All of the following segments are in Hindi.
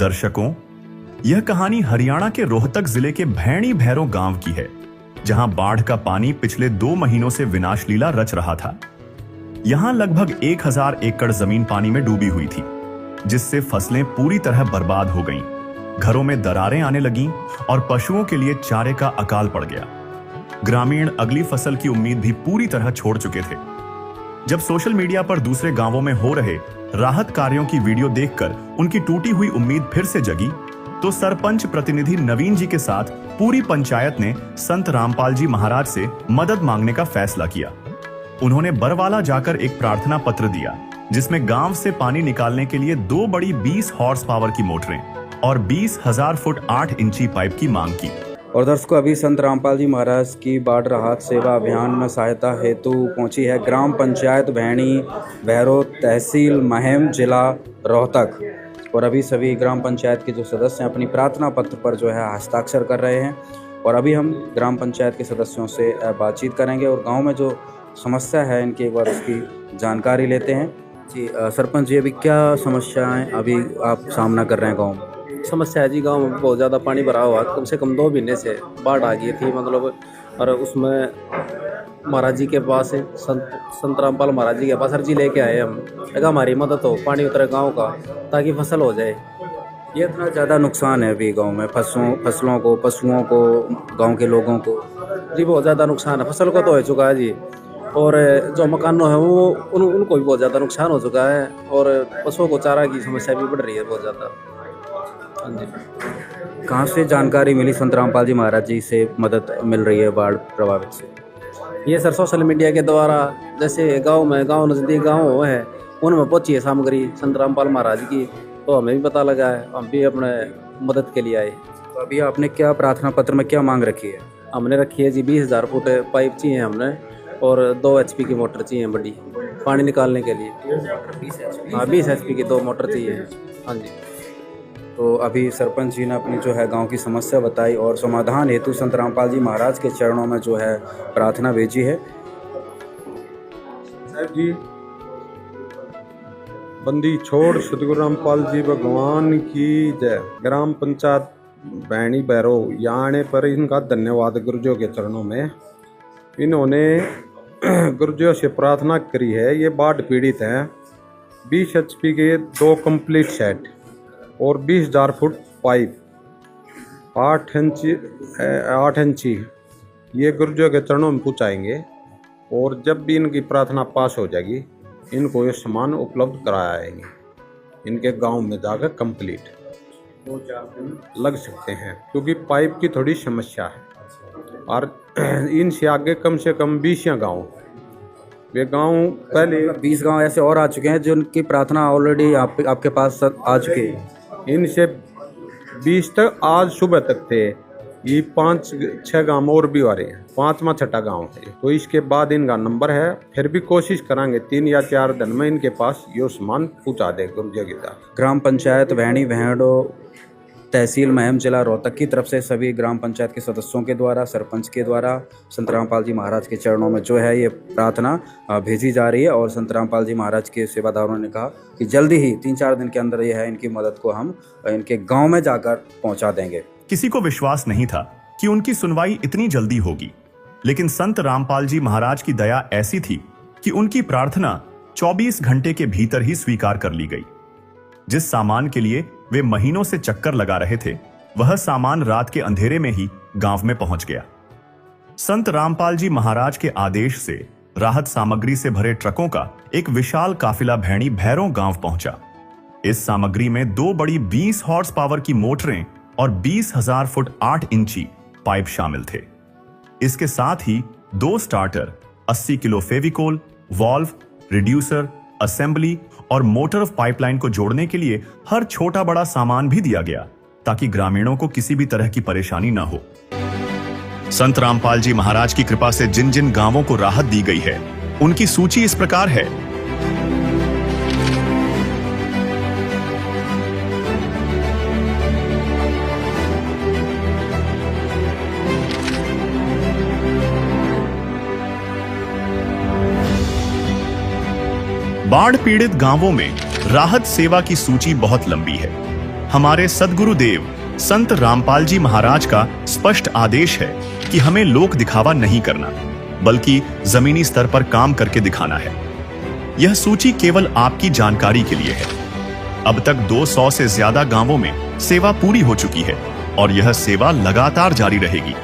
दर्शकों, यह कहानी हरियाणा के रोहतक जिले के भैणी भैरो गांव की है, जहां बाढ़ का पानी पिछले 2 महीनों से विनाशलीला रच रहा था। यहां लगभग 1000 एकड़ जमीन पानी में डूबी हुई थी, जिससे फसलें पूरी तरह बर्बाद हो गईं, घरों में दरारें आने लगीं और पशुओं के लिए चारे का अकाल पड़ गया। ग्रामीण अगली फसल की उम्मीद भी पूरी तरह छोड़ चुके थे। जब सोशल मीडिया पर दूसरे गांवों में हो रहे राहत कार्यों की वीडियो देखकर उनकी टूटी हुई उम्मीद फिर से जगी, तो सरपंच प्रतिनिधि नवीन जी के साथ पूरी पंचायत ने संत रामपाल जी महाराज से मदद मांगने का फैसला किया। उन्होंने बरवाला जाकर एक प्रार्थना पत्र दिया, जिसमें गांव से पानी निकालने के लिए 2 बड़ी 20 हॉर्स पावर की मोटरें और 20,000 फुट 8 इंची पाइप की मांग की। और दर्शकों, अभी संत रामपाल जी महाराज की बाढ़ राहत सेवा अभियान में सहायता हेतु पहुंची है ग्राम पंचायत भैणी भैरो, तहसील महम, जिला रोहतक। और अभी सभी ग्राम पंचायत के जो सदस्य हैं अपनी प्रार्थना पत्र पर जो है हस्ताक्षर कर रहे हैं। और अभी हम ग्राम पंचायत के सदस्यों से बातचीत करेंगे और गांव में जो समस्या है इनकी एक बार उसकी जानकारी लेते हैं। जी सरपंच जी, अभी क्या समस्याएं अभी आप सामना कर रहे हैं गाँव में? समस्या है जी, गांव में बहुत ज़्यादा पानी भरा हुआ, कम से कम 2 महीने से बाढ़ आ गई थी मतलब। और उसमें महाराज जी के पास संत रामपाल महाराज जी के पास अर्जी लेके आए हम, अगर हमारी मदद हो, पानी उतरे गांव का, ताकि फसल हो जाए। ये इतना ज़्यादा नुकसान है अभी गांव में, फसलों को, पशुओं को, गांव के लोगों को? जी बहुत ज़्यादा नुकसान है, फसल को तो हो चुका है जी, और जो मकानों है वो उनको भी बहुत ज़्यादा नुकसान हो चुका है, और पशुओं को चारा की समस्या भी बढ़ रही है बहुत ज़्यादा। हाँ जी। कहाँ से जानकारी मिली संत रामपाल जी महाराज जी से मदद मिल रही है बाढ़ प्रभावित से? ये सर सोशल मीडिया के द्वारा, जैसे गांव नज़दीक गांव है उनमें पहुंची है सामग्री संत रामपाल महाराज की, तो हमें भी पता लगा है, हम भी अपने मदद के लिए आए। तो अभी आपने क्या प्रार्थना पत्र में क्या मांग रखी है? हमने रखी है जी 20,000 फुट पाइप चाहिए हमने, और 2 HP की मोटर चाहिए बड़ी पानी निकालने के लिए। 20 HP की 2 मोटर चाहिए। हाँ जी। तो अभी सरपंच जी ने अपनी जो है गांव की समस्या बताई और समाधान हेतु संत रामपाल जी महाराज के चरणों में जो है प्रार्थना भेजी है। साहब जी, बंदी छोड़ सतगुरु रामपाल जी भगवान की जय। ग्राम पंचायत भैणी भैरो यहाँ आने पर इनका धन्यवाद गुरुजियों के चरणों में। इन्होंने गुरुजियों से प्रार्थना करी है। ये बाढ़ पीड़ित हैं। 20 HP के 2 कंप्लीट सेट और 20,000 फुट पाइप 8 इंची ये गुरुजियों के चरणों में पहुँचाएंगे। और जब भी इनकी प्रार्थना पास हो जाएगी, इनको ये सामान उपलब्ध कराएंगे। इनके गांव में जाकर कंप्लीट 2-4 दिन लग सकते हैं, क्योंकि पाइप की थोड़ी समस्या है। और इनसे आगे कम से कम 20 गांव, वे गांव पहले 20 गांव ऐसे और आ चुके हैं जिनकी प्रार्थना ऑलरेडी आपके पास आ चुकी है। इनसे 20 तक आज सुबह तक थे। ये 5-6 गांव और भी आ रहे हैं, 5वां 6ठा गांव है। तो इसके बाद इनका नंबर है, फिर भी कोशिश करेंगे 3 या 4 दिन में इनके पास ये सामान पहुंचा दे गुरुजी की तरफ। ग्राम पंचायत भैणी भैरो, तहसील महम, जिला रोहतक की तरफ से सभी ग्राम पंचायत के सदस्यों के द्वारा, सरपंच के द्वारा संत रामपाल जी महाराज के चरणों में जो है ये प्रार्थना भेजी जा रही है। और संत रामपाल जी महाराज के सेवादारों ने कहा कि जल्दी ही 3-4 दिन के अंदर ये है इनकी मदद को हम इनके गांव में जाकर पहुंचा देंगे। किसी को विश्वास नहीं था कि उनकी सुनवाई इतनी जल्दी होगी, लेकिन संत रामपाल जी महाराज की दया ऐसी थी कि उनकी प्रार्थना 24 घंटे के भीतर ही स्वीकार कर ली गई। जिस सामान के लिए वे महीनों से चक्कर लगा रहे थे, वह सामान रात के अंधेरे में ही गांव में पहुंच गया। संत रामपाल जी महाराज के आदेश से राहत सामग्री से भरे ट्रकों का एक विशाल काफिला भैणी भैरो गांव पहुंचा। इस सामग्री में 2 बड़ी 20 हॉर्स पावर की मोटरें और 20,000 फुट 8 इंची पाइप शामिल थे। इसके साथ ही 2 starter, 80 kilo Fevicol, valve, reducer, assembly और मोटर पाइपलाइन को जोड़ने के लिए हर छोटा बड़ा सामान भी दिया गया, ताकि ग्रामीणों को किसी भी तरह की परेशानी न हो। संत रामपाल जी महाराज की कृपा से जिन जिन गांवों को राहत दी गई है, उनकी सूची इस प्रकार है। बाढ़ पीड़ित गांवों में राहत सेवा की सूची बहुत लंबी है। हमारे सद्गुरुदेव संत रामपाल जी महाराज का स्पष्ट आदेश है कि हमें लोक दिखावा नहीं करना, बल्कि जमीनी स्तर पर काम करके दिखाना है। यह सूची केवल आपकी जानकारी के लिए है। अब तक 200 से ज्यादा गांवों में सेवा पूरी हो चुकी है और यह सेवा लगातार जारी रहेगी।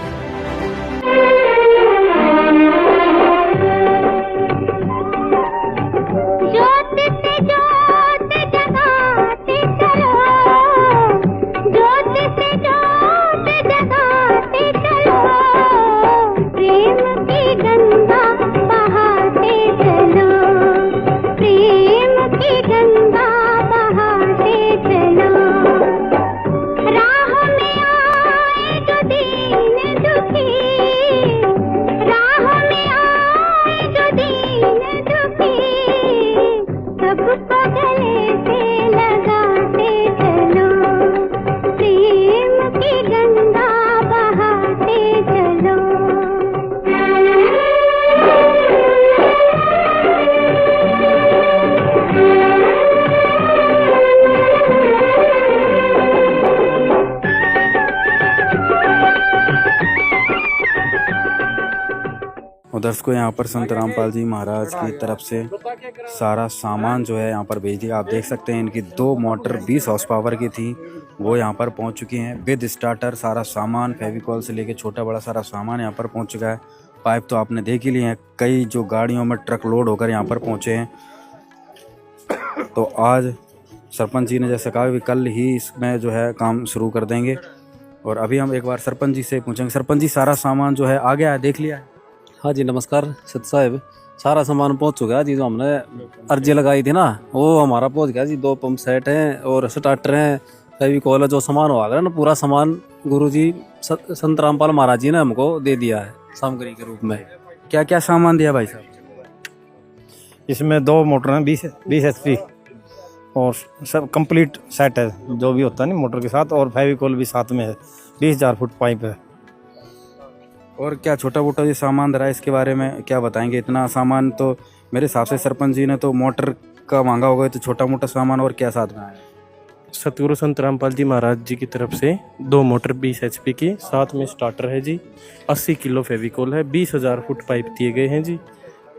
दर्शकों, यहाँ पर संत रामपाल जी महाराज की तरफ से सारा सामान जो है यहाँ पर भेज दिया। आप देख सकते हैं इनकी 2 मोटर 20 हॉर्स पावर की थी, वो यहाँ पर पहुँच चुकी हैं विद स्टार्टर। सारा सामान फेविकॉल से लेके छोटा बड़ा सारा सामान यहाँ पर पहुँच चुका है। पाइप तो आपने देख ही लिए हैं, कई जो गाड़ियों में ट्रक लोड होकर यहाँ पर पहुँचे हैं। तो आज सरपंच जी ने जैसे कहा कि कल ही इसमें जो है काम शुरू कर देंगे। और अभी हम एक बार सरपंच जी से पूछेंगे। सरपंच जी, सारा सामान जो है आ गया है, देख लिया है? हाँ जी, नमस्कार सत साहब। सारा सामान पहुंच चुका है जी। जो हमने अर्जी लगाई थी ना, वो हमारा पहुंच गया जी। 2 पंप सेट हैं और स्टार्टर हैं, फेविकॉल है। जो सामान होगा ना, पूरा सामान गुरुजी संत रामपाल महाराज जी ने हमको दे दिया है सामग्री के रूप में। क्या क्या सामान दिया भाई साहब? इसमें 2 मोटर हैं 20 HP और सब कंप्लीट सेट है, जो भी होता है ना मोटर के साथ, और फेविकॉल भी साथ में है। 20,000 फुट पाइप है। और क्या छोटा मोटा जो सामान धरा है, इसके बारे में क्या बताएंगे? इतना सामान तो मेरे हिसाब से सरपंच जी ने तो मोटर का मांगा होगा, तो छोटा मोटा सामान और क्या साथ में आया? सतगुरु संत रामपाल जी महाराज जी की तरफ से 2 मोटर 20 HP की, साथ में स्टार्टर है जी, 80 किलो फेविकॉल है, 20,000 फुट पाइप दिए गए हैं जी,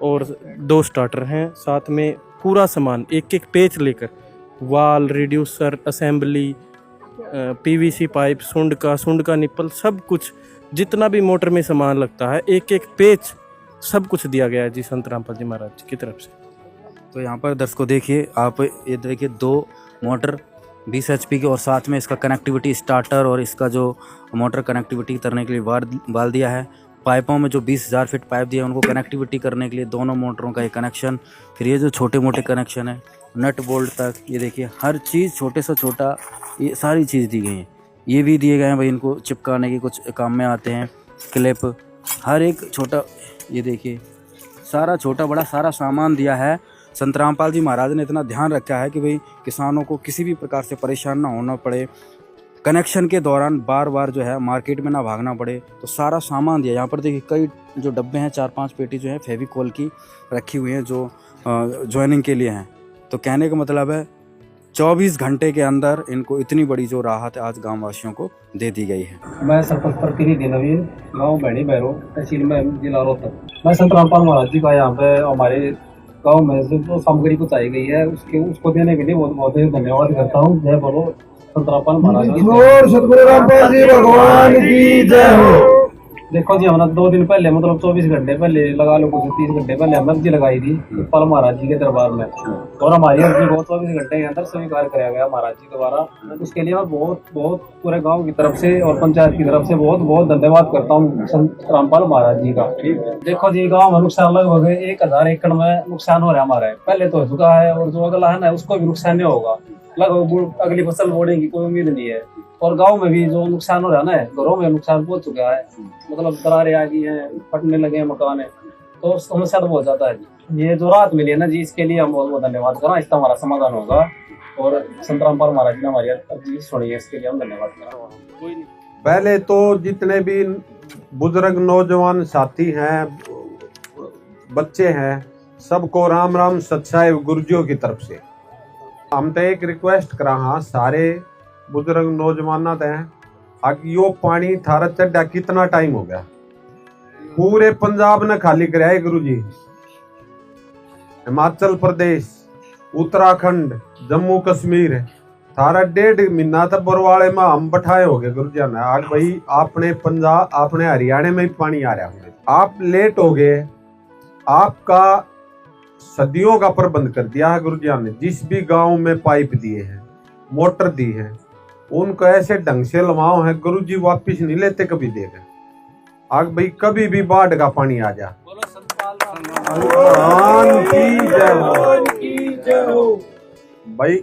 और 2 स्टार्टर हैं। साथ में पूरा सामान एक एक पेच लेकर, वाल, रिड्यूसर, असेंबली, PVC पाइप, सुंड का निप्पल, सब कुछ जितना भी मोटर में सामान लगता है, एक एक पेच सब कुछ दिया गया है जी संत रामपाल जी महाराज जी की तरफ से। तो यहाँ पर दर्शकों देखिए आप, ये देखिए 2 मोटर 20 HP की, और साथ में इसका कनेक्टिविटी स्टार्टर और इसका जो मोटर कनेक्टिविटी करने के लिए बाल दिया है। पाइपों में जो 20,000 फीट पाइप दिया है, उनको कनेक्टिविटी करने के लिए दोनों मोटरों का ये कनेक्शन। फिर ये जो छोटे मोटे कनेक्शन है नट बोल्ट तक, ये देखिए हर चीज़ छोटे से छोटा, ये सारी चीज़ दी गई है। ये भी दिए गए हैं भाई, इनको चिपकाने के कुछ काम में आते हैं, क्लिप, हर एक छोटा, ये देखिए सारा छोटा बड़ा सारा सामान दिया है। संत रामपाल जी महाराज ने इतना ध्यान रखा है कि भाई किसानों को किसी भी प्रकार से परेशान ना होना पड़े, कनेक्शन के दौरान बार बार जो है मार्केट में ना भागना पड़े। तो सारा सामान दिया। यहाँ पर देखिए कई जो डब्बे हैं, 4-5 पेटी जो है फेविकॉल की रखी हुई हैं, जो ज्वाइनिंग के लिए हैं। तो कहने का मतलब है 24 घंटे के अंदर इनको इतनी बड़ी जो राहत आज गाँव वासियों को दे दी गई है। मैं सरपंच प्रतिनिधि नवीन, गाँव भैणी भैरो, तहसील में, जिला रोहतक। मैं संत रामपाल महाराज जी का यहाँ पे हमारे गाँव में जो सामग्री को चाहिए गई है उसको देने के लिए बहुत बहुत धन्यवाद करता हूँ। जय बोलो संत रामपाल महाराज जी, सतगुरु रामपाल जी भगवान की जय हो। देखो जी, हमने 2 दिन पहले, मतलब 24 घंटे पहले लगा लो, कुछ 30 घंटे पहले हमने अर्जी लगाई थी पाल महाराज जी के दरबार में, और हमारी अर्जी को 24 घंटे के अंदर स्वीकार कराया गया महाराज जी द्वारा। उसके लिए मैं बहुत बहुत पूरे गांव की तरफ से और पंचायत की तरफ से बहुत बहुत धन्यवाद करता हूँ संत रामपाल महाराज जी का। देखो जी, गाँव में नुकसान लगभग 1000 एकड़ में नुकसान हो रहा है हमारे, पहले तो हो चुका है, और जो अगला है ना उसको भी नुकसान नहीं होगा। लगभग अगली फसल बोने की कोई उम्मीद नहीं है। और गांव में भी जो नुकसान हो रहा है ना, घरों में नुकसान पहुंच चुका है, मतलब दरारें आ गई हैं, फटने लगे हैं मकान है, तो समस्या तो बहुत ज्यादा है। ये जो राहत मिली है ना जी, इसके लिए हम बहुत बहुत धन्यवाद करें। इसका हमारा समाधान होगा, और संत रामपाल महाराज जी ने हमारी अर्जी सुनी है, इसके लिए हम धन्यवाद करें। पहले तो जितने भी बुजुर्ग नौजवान साथी हैं, बच्चे हैं, सबको राम राम सत्साई गुरुजियों की तरफ से हम तो एक रिक्वेस्ट करा, हाँ सारे बुजुर्ग नौजवाना थे अब यो पानी थारा चढ़ा कितना टाइम हो गया, पूरे पंजाब ने खाली कराया गुरु जी। हिमाचल प्रदेश, उत्तराखंड, जम्मू कश्मीर थारा 1.5 महीना तक बरवाले में हम बैठाए हो गए गुरु जी ने। आज भाई अपने पंजाब अपने हरियाणा में भी पानी आ रहा है, आप लेट हो गए, आपका सदियों का प्रबंध कर दिया है गुरु जी ने। जिस भी गांव में पाइप दिए हैं, मोटर दी है, उनको ऐसे ढंग से लवाओ है गुरु जी, वापिस नहीं लेते कभी देगा। आग भाई कभी भी बाढ़ का पानी आ जा, भाई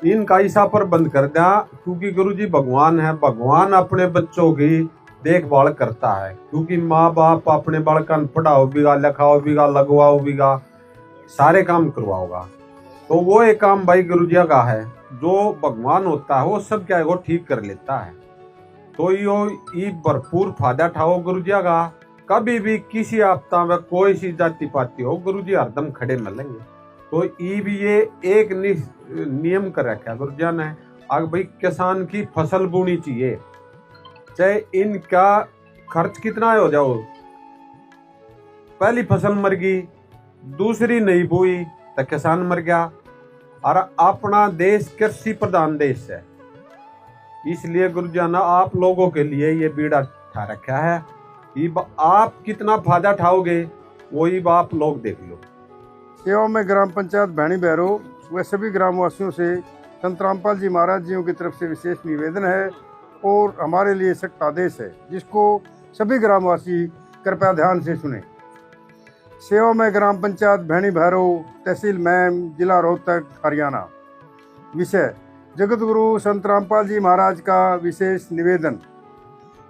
इनका ऐसा प्रबंध कर दिया, क्योंकि गुरु जी भगवान है, भगवान अपने बच्चों की देखभाल करता है। क्योंकि माँ बाप अपने बालकन पढ़ाओ बीगा, लिखाओ बीगा, लगवाओ बीगा, सारे काम करवाओगा। तो वो एक काम भाई गुरु जी का है, जो भगवान होता है वो सब क्या है वो ठीक कर लेता है। तो यो ये भरपूर फायदा उठाओ गुरु जी का। कभी भी किसी आपदा में कोई सी जाति पाती हो, गुरु जी हरदम खड़े मिलेंगे। तो ये एक नियम कर रखा है गुरु जी ने। आगे भाई किसान की फसल बोनी चाहिए, चाहे इनका खर्च कितना हो जाओ, पहली फसल मर गई, दूसरी नहीं बोई तो किसान मर गया। और अपना देश कृषि प्रधान देश है, इसलिए गुरु जी ने आप लोगों के लिए ये बीड़ा उठा रखा है। ये आप कितना फायदा उठाओगे वही आप लोग देख लो। सेवा में ग्राम पंचायत भैणी भैरो व सभी ग्रामवासियों से संत रामपाल जी महाराज जियों की तरफ से विशेष निवेदन है और हमारे लिए सख्त आदेश है, जिसको सभी ग्रामवासी कृपया ध्यान से सुने। सेवा में ग्राम पंचायत भैणी भैरो, तहसील मैम, जिला रोहतक, हरियाणा। विषय जगत गुरु संत रामपाल जी महाराज का विशेष निवेदन।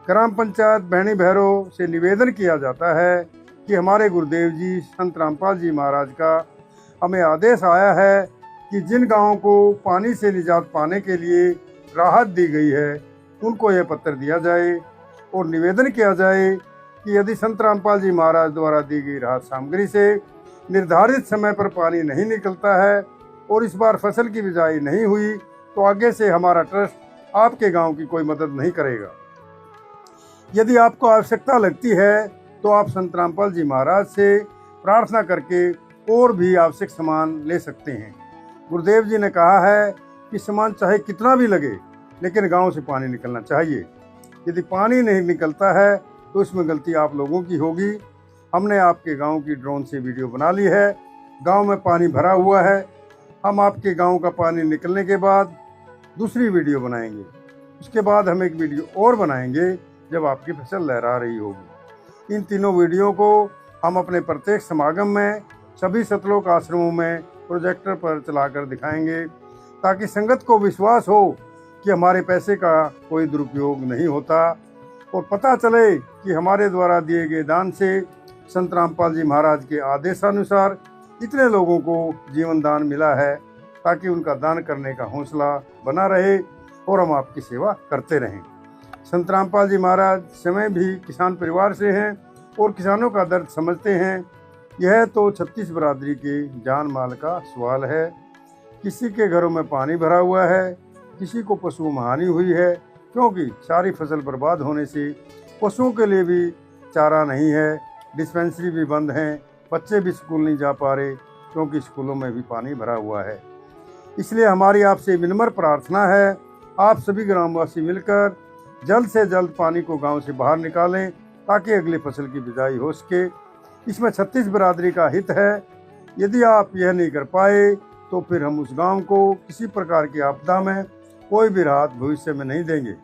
ग्राम पंचायत भैणी भैरो से निवेदन किया जाता है कि हमारे गुरुदेव जी संत रामपाल जी महाराज का हमें आदेश आया है कि जिन गांवों को पानी से निजात पाने के लिए राहत दी गई है उनको यह पत्र दिया जाए और निवेदन किया जाए कि यदि संत रामपाल जी महाराज द्वारा दी गई राहत सामग्री से निर्धारित समय पर पानी नहीं निकलता है और इस बार फसल की बिजाई नहीं हुई तो आगे से हमारा ट्रस्ट आपके गांव की कोई मदद नहीं करेगा। यदि आपको आवश्यकता लगती है तो आप संत रामपाल जी महाराज से प्रार्थना करके और भी आवश्यक सामान ले सकते हैं। गुरुदेव जी ने कहा है कि सामान चाहे कितना भी लगे लेकिन गांव से पानी निकलना चाहिए। यदि पानी नहीं निकलता है तो इसमें गलती आप लोगों की होगी। हमने आपके गांव की ड्रोन से वीडियो बना ली है, गांव में पानी भरा हुआ है। हम आपके गांव का पानी निकलने के बाद दूसरी वीडियो बनाएंगे, उसके बाद हम एक वीडियो और बनाएंगे जब आपकी फसल लहरा रही होगी। इन तीनों वीडियो को हम अपने प्रत्येक समागम में सभी सतलोक आश्रमों में प्रोजेक्टर पर चलाकर दिखाएंगे ताकि संगत को विश्वास हो कि हमारे पैसे का कोई दुरुपयोग नहीं होता और पता चले कि हमारे द्वारा दिए गए दान से संत रामपाल जी महाराज के आदेशानुसार इतने लोगों को जीवन दान मिला है, ताकि उनका दान करने का हौसला बना रहे और हम आपकी सेवा करते रहें। संत रामपाल जी महाराज स्वयं भी किसान परिवार से हैं और किसानों का दर्द समझते हैं। यह तो 36 बरादरी के जान माल का सवाल है। किसी के घरों में पानी भरा हुआ है, किसी को पशुओं में हानि हुई है, क्योंकि सारी फसल बर्बाद होने से पशुओं के लिए भी चारा नहीं है, डिस्पेंसरी भी बंद हैं, बच्चे भी स्कूल नहीं जा पा रहे क्योंकि स्कूलों में भी पानी भरा हुआ है। इसलिए हमारी आपसे विनम्र प्रार्थना है, आप सभी ग्रामवासी मिलकर जल्द से जल्द पानी को गांव से बाहर निकालें ताकि अगली फसल की बिजाई हो सके। इसमें 36 बरादरी का हित है। यदि आप यह नहीं कर पाए तो फिर हम उस गांव को किसी प्रकार की आपदा में कोई भी राहत भविष्य में नहीं देंगे।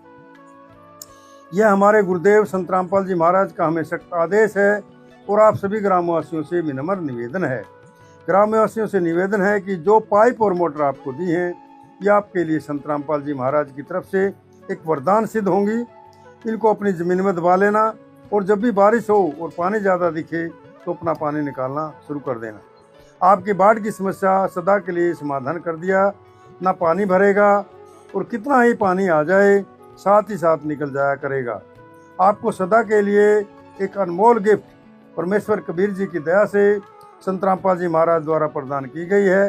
यह हमारे गुरुदेव संत रामपाल जी महाराज का हमें सख्त आदेश है और आप सभी ग्रामवासियों से विनम्र निवेदन है। ग्रामवासियों से निवेदन है कि जो पाइप और मोटर आपको दी हैं ये आपके लिए संत रामपाल जी महाराज की तरफ से एक वरदान सिद्ध होंगी। इनको अपनी ज़मीन में दबा लेना और जब भी बारिश हो और पानी ज़्यादा दिखे तो अपना पानी निकालना शुरू कर देना। आपकी बाढ़ की समस्या सदा के लिए समाधान कर दिया। ना पानी भरेगा और कितना ही पानी आ जाए साथ ही साथ निकल जाया करेगा। आपको सदा के लिए एक अनमोल गिफ्ट परमेश्वर कबीर जी की दया से संत रामपाल जी महाराज द्वारा प्रदान की गई है।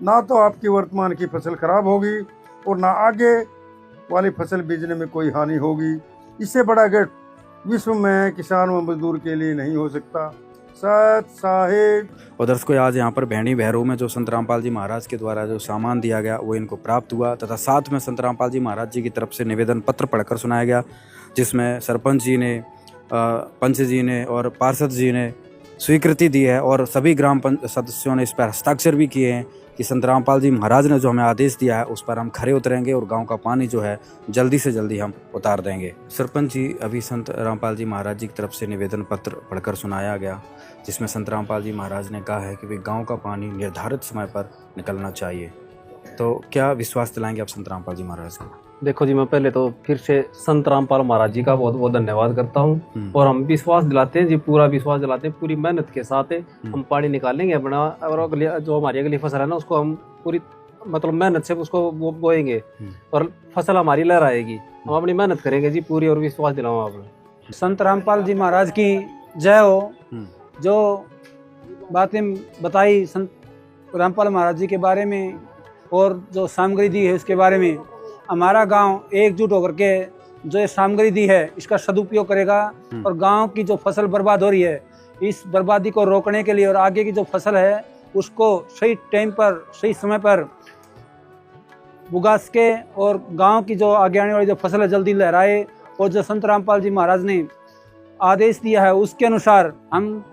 ना तो आपकी वर्तमान की फसल खराब होगी और ना आगे वाली फसल बीजने में कोई हानि होगी। इससे बड़ा गिफ्ट विश्व में किसान व मजदूर के लिए नहीं हो सकता। सत साहेब। और दर्शकों, आज यहाँ पर भैणी भैरो में जो संत रामपाल जी महाराज के द्वारा जो सामान दिया गया वो इनको प्राप्त हुआ, तथा साथ में संत रामपाल जी महाराज जी की तरफ से निवेदन पत्र पढ़कर सुनाया गया, जिसमें सरपंच जी ने, पंच जी ने और पार्षद जी ने स्वीकृति दी है और सभी ग्राम सदस्यों ने इस पर हस्ताक्षर भी किए हैं कि संत रामपाल जी महाराज ने जो हमें आदेश दिया है उस पर हम खरे उतरेंगे और गांव का पानी जो है जल्दी से जल्दी हम उतार देंगे। सरपंच जी, अभी संत रामपाल जी महाराज जी की तरफ से निवेदन पत्र पढ़कर सुनाया गया, जिसमें संत रामपाल जी महाराज ने कहा है कि भाई गांव का पानी निर्धारित समय पर निकलना चाहिए। तो क्या विश्वास दिलाएंगे आप संत रामपाल जी महाराज को? देखो जी, मैं पहले तो फिर से संत रामपाल महाराज जी का बहुत बहुत धन्यवाद करता हूँ। और हम विश्वास दिलाते हैं जी, पूरा विश्वास दिलाते हैं, पूरी मेहनत के साथ हम पानी निकालेंगे अपना, और अगली जो हमारी अगली फसल है ना उसको हम पूरी मतलब मेहनत से उसको बोएंगे और फसल हमारी लहराएगी। हम अपनी मेहनत करेंगे जी पूरी, और विश्वास दिलाऊँ आपने। संत रामपाल जी महाराज की जय हो। जो बातें बताई संत रामपाल महाराज जी के बारे में और जो सामग्री दी है उसके बारे में, हमारा गांव एकजुट होकर के जो ये सामग्री दी है इसका सदुपयोग करेगा और गांव की जो फसल बर्बाद हो रही है इस बर्बादी को रोकने के लिए और आगे की जो फसल है उसको सही टाइम पर सही समय पर उगा सके और गांव की जो आगे आने वाली जो फसल है जल्दी लहराए। और जो संत रामपाल जी महाराज ने आदेश दिया है उसके अनुसार हम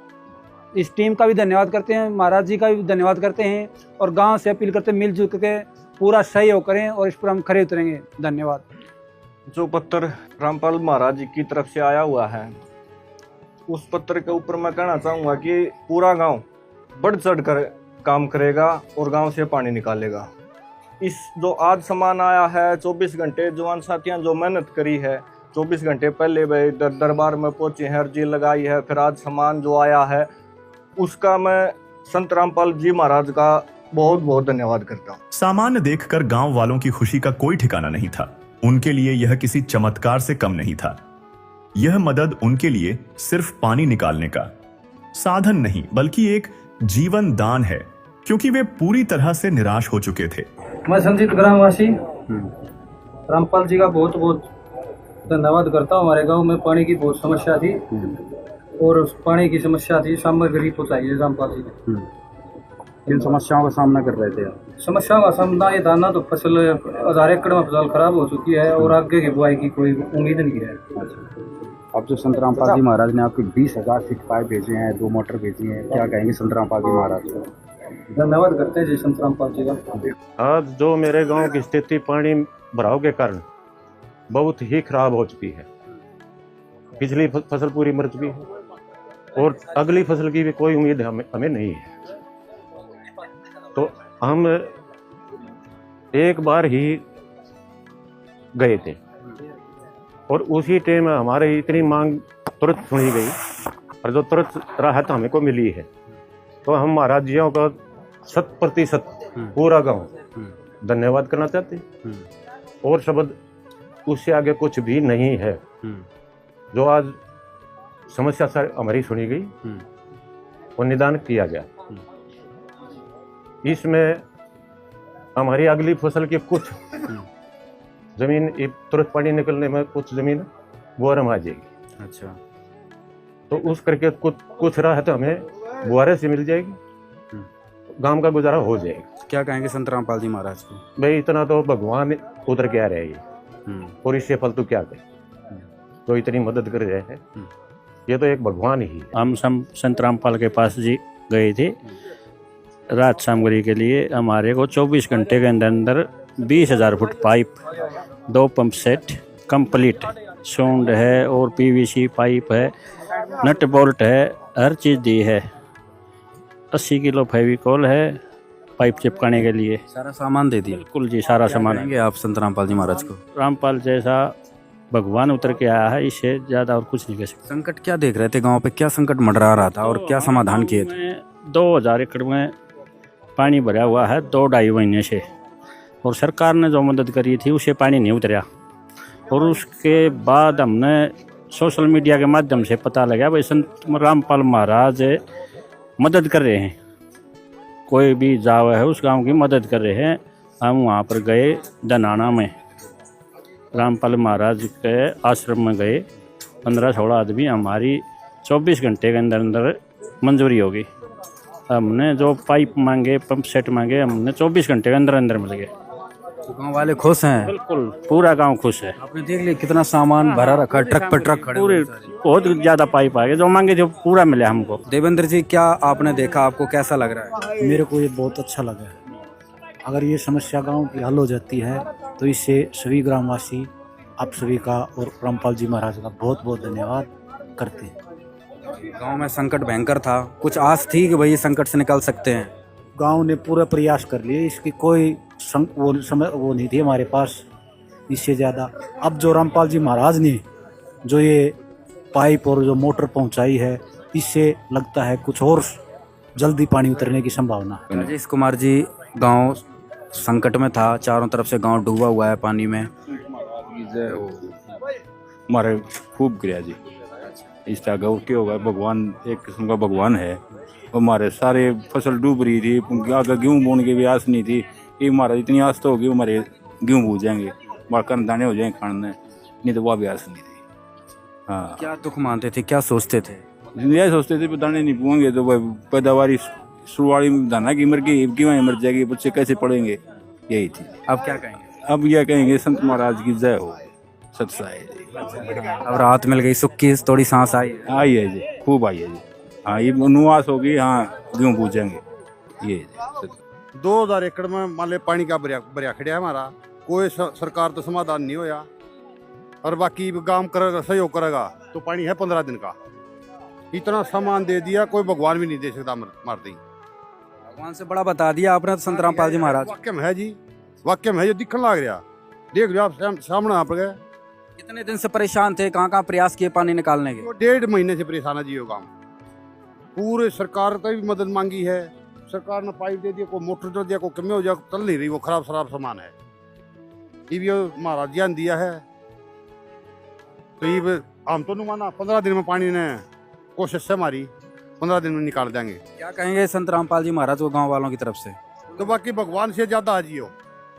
इस टीम का भी धन्यवाद करते हैं, महाराज जी का भी धन्यवाद करते हैं और गांव से अपील करते हैं मिलजुल के पूरा सहयोग करें और इस पर हम खरे उतरेंगे। धन्यवाद। जो पत्र रामपाल महाराज जी की तरफ से आया हुआ है उस पत्र के ऊपर मैं कहना चाहूँगा कि पूरा गांव बढ़ चढ़ कर काम करेगा और गांव से पानी निकालेगा। इस जो आज सामान आया है 24 घंटे जवान साथियां जो मेहनत करी है, 24 घंटे पहले वे दरबार में पहुंचे हैं, अर्जी लगाई है, फिर आज सामान जो आया है उसका मैं संत रामपाल जी महाराज का बहुत बहुत धन्यवाद करता हूँ। सामान्य देखकर गांव वालों की खुशी का कोई ठिकाना नहीं था। उनके लिए यह किसी चमत्कार से कम नहीं था। यह मदद उनके लिए सिर्फ पानी निकालने का साधन नहीं बल्कि एक जीवन दान है, क्योंकि वे पूरी तरह से निराश हो चुके थे। मैं संजीत ग्रामवासी रामपाल जी का बहुत बहुत धन्यवाद करता हूँ। हमारे गांव में पानी की बहुत समस्या थी और उस पानी की समस्या थी, सामग्री पहुँचाई है रामपाल जी ने। इन समस्याओं का सामना कर रहे थे आप? समस्याओं का सामना ये था ना, तो फसल 1000 एकड़ में फसल खराब हो चुकी है और आगे की बुआई की कोई उम्मीद नहीं है। अब जो संत रामपाल जी महाराज ने आपको 20,000 फीट पाइप भेजे हैं, 2 मोटर भेजी हैं, क्या कहेंगे संत रामपाल जी महाराज को? धन्यवाद करते हैं जी संत रामपाल जी का। आज जो मेरे गांव की स्थिति पानी भराव के कारण बहुत ही खराब हो चुकी है। पिछली फसल पूरी मर चुकी है और अगली फसल की भी कोई उम्मीद हमें नहीं है। तो हम एक बार ही गए थे और उसी टाइम हमारे इतनी मांग तुरंत सुनी गई और जो तुरंत राहत हमें को मिली है, तो हम महाराज जियों का 100% पूरा गांव धन्यवाद करना चाहते हैं। और शब्द उससे आगे कुछ भी नहीं है। जो आज समस्या हमारी सुनी गई और निदान किया गया, इसमें हमारी अगली फसल की कुछ जमीन तुरंत पानी निकलने में कुछ जमीन बुआरे में आ जाएगी। अच्छा, तो उस करके कुछ राहत हमें बुआरे से मिल जाएगी, गांव का गुजारा हो जाएगा। क्या कहेंगे संत रामपाल जी महाराज को? भाई इतना तो भगवान उतर के आ रहे हैं और इससे फल तो क्या करें, तो इतनी मदद कर रहे हैं, ये तो एक भगवान ही है। हम संत रामपाल के पास जी गए थे राहत सामग्री के लिए। हमारे को 24 घंटे के अंदर अंदर 20,000 foot pipe, 2 pump set complete, सूंड है और पीवीसी पाइप है, नट बोल्ट है, हर चीज़ दी है। 80 किलो फेविकोल है पाइप चिपकाने के लिए। सारा सामान दे दिया? बिल्कुल जी, सारा सामान कहेंगे आप संत रामपाल जी महाराज को? रामपाल जैसा भगवान उतर के आया है, इससे ज़्यादा और कुछ नहीं कह सकते। संकट क्या देख रहे थे गांव पे? क्या संकट मंडरा रहा था और क्या समाधान किए थे? 2000 एकड़ में पानी भरा हुआ है 2-2.5 महीने से, और सरकार ने जो मदद करी थी उसे पानी नहीं उतरा। और उसके बाद हमने सोशल मीडिया के माध्यम से पता लगा भाई संत रामपाल महाराज मदद कर रहे हैं, कोई भी जाव है उस गांव की मदद कर रहे हैं। हम वहाँ पर गए दनाना में, रामपाल महाराज के आश्रम में गए 15-16 आदमी, हमारी 24 घंटे के अंदर अंदर मंजूरी होगी। हमने जो पाइप मांगे, पंप सेट मांगे, हमने 24 घंटे के अंदर अंदर मिल गए। तो गांव वाले खुश हैं? बिल्कुल, पूरा गांव खुश है। आपने देख लिया कितना सामान भरा रखा, ट्रक पर ट्रक खड़े पूरे हुए हैं सारे। बहुत ज़्यादा पाइप आ गए, जो मांगे थे पूरा मिला हमको। देवेंद्र जी, क्या आपने देखा, आपको कैसा लग रहा है? मेरे को ये बहुत अच्छा लगा है। अगर ये समस्या गांव की हल हो जाती है तो इससे सभी ग्रामवासी, आप सभी का और रामपाल जी महाराज का बहुत बहुत धन्यवाद करते हैं। गांव में संकट भयंकर था, कुछ आस थी कि भाई ये संकट से निकल सकते हैं? गांव ने पूरा प्रयास कर लिए, इसकी कोई वो नहीं थी हमारे पास इससे ज़्यादा। अब जो रामपाल जी महाराज ने जो ये पाइप और जो मोटर पहुंचाई है, इससे लगता है कुछ और जल्दी पानी उतरने की संभावना। राजेश कुमार जी, गांव संकट में था, चारों तरफ से गांव डूबा हुआ है पानी में। हमारे खूब क्रिया जी, इस गाँव के होगा, भगवान एक किस्म का भगवान है। हमारे सारे फसल डूब रही थी, आगे गेहूँ बोने की भी आस नहीं थी। ये हमारा इतनी आस तो होगी हमारे गेहूँ बूझ जाएंगे, हमारे दाने हो जाएंगे खाने, नहीं तो वह भी आस नहीं थी। हाँ, क्या दुख मानते थे, क्या सोचते थे? यह सोचते थे दाने नहीं बोएंगे तो पैदावारी शुरुआती दाना की मर गई, गेहूँ मर जाएगी, बच्चे कैसे पढ़ेंगे, यही थी। अब क्या कहेंगे? अब यह कहेंगे संत महाराज की जय हो, सत्साई। अब राहत मिल गई, सुख की थोड़ी सांस आई? आई है जी, खूब आई है जी। हाँ, ये अनुवास होगी, हाँ गेहूँ बूझेंगे ये। 2000 एकड़ में मान ले पानी का बरिया खड़ा है हमारा, कोई सरकार तो समाधान नहीं होया, और बाकी काम करेगा, सहयोग करेगा तो पानी है 15 दिन का। इतना सामान दे दिया, कोई भगवान भी नहीं दे सकता मारते ही। भगवान से बड़ा बता दिया आपने तो संत रामपाल जी महाराज। वाक्य में है जी, वाक्य में है, जो दिखने लग रहा, देख लो आप सामने आप गए। कितने दिन से परेशान थे, कहाँ प्रयास किए पानी निकालने के? 1.5 महीने से परेशान है जी ये काम। पूरे सरकार का भी मदद मांगी है, सरकार ने पाइप दे दिया, कोई मोटर दे दिया, कोई कमी हो जाए, चल नहीं रही, वो खराब सामान है। ये भी महाराज जी ने दिया है, तो ये हम तो नहीं माना। 15 दिन में पानी ने कोशिश से हमारी 15 दिन में निकाल देंगे। क्या कहेंगे संत रामपाल जी महाराज को गांव वालों की तरफ से? तो बाकी भगवान से ज्यादा आजियो।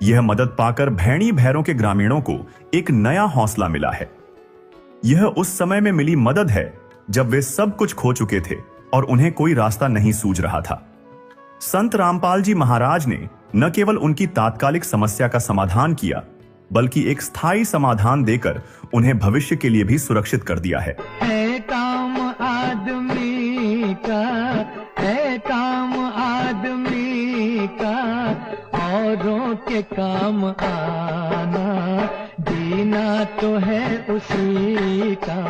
यह मदद पाकर भैणी भैरों के ग्रामीणों को एक नया हौसला मिला है। यह उस समय में मिली मदद है जब वे सब कुछ खो चुके थे और उन्हें कोई रास्ता नहीं सूझ रहा था। संत रामपाल जी महाराज ने न केवल उनकी तात्कालिक समस्या का समाधान किया, बल्कि एक स्थायी समाधान देकर उन्हें भविष्य के लिए भी सुरक्षित कर दिया है। काम आदमी का है, काम आदमी का औरों के काम आना, जीना तो है उसी का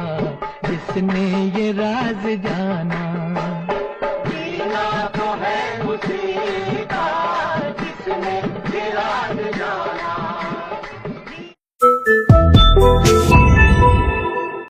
जिसने ये राज जाना, जीना तो है उसी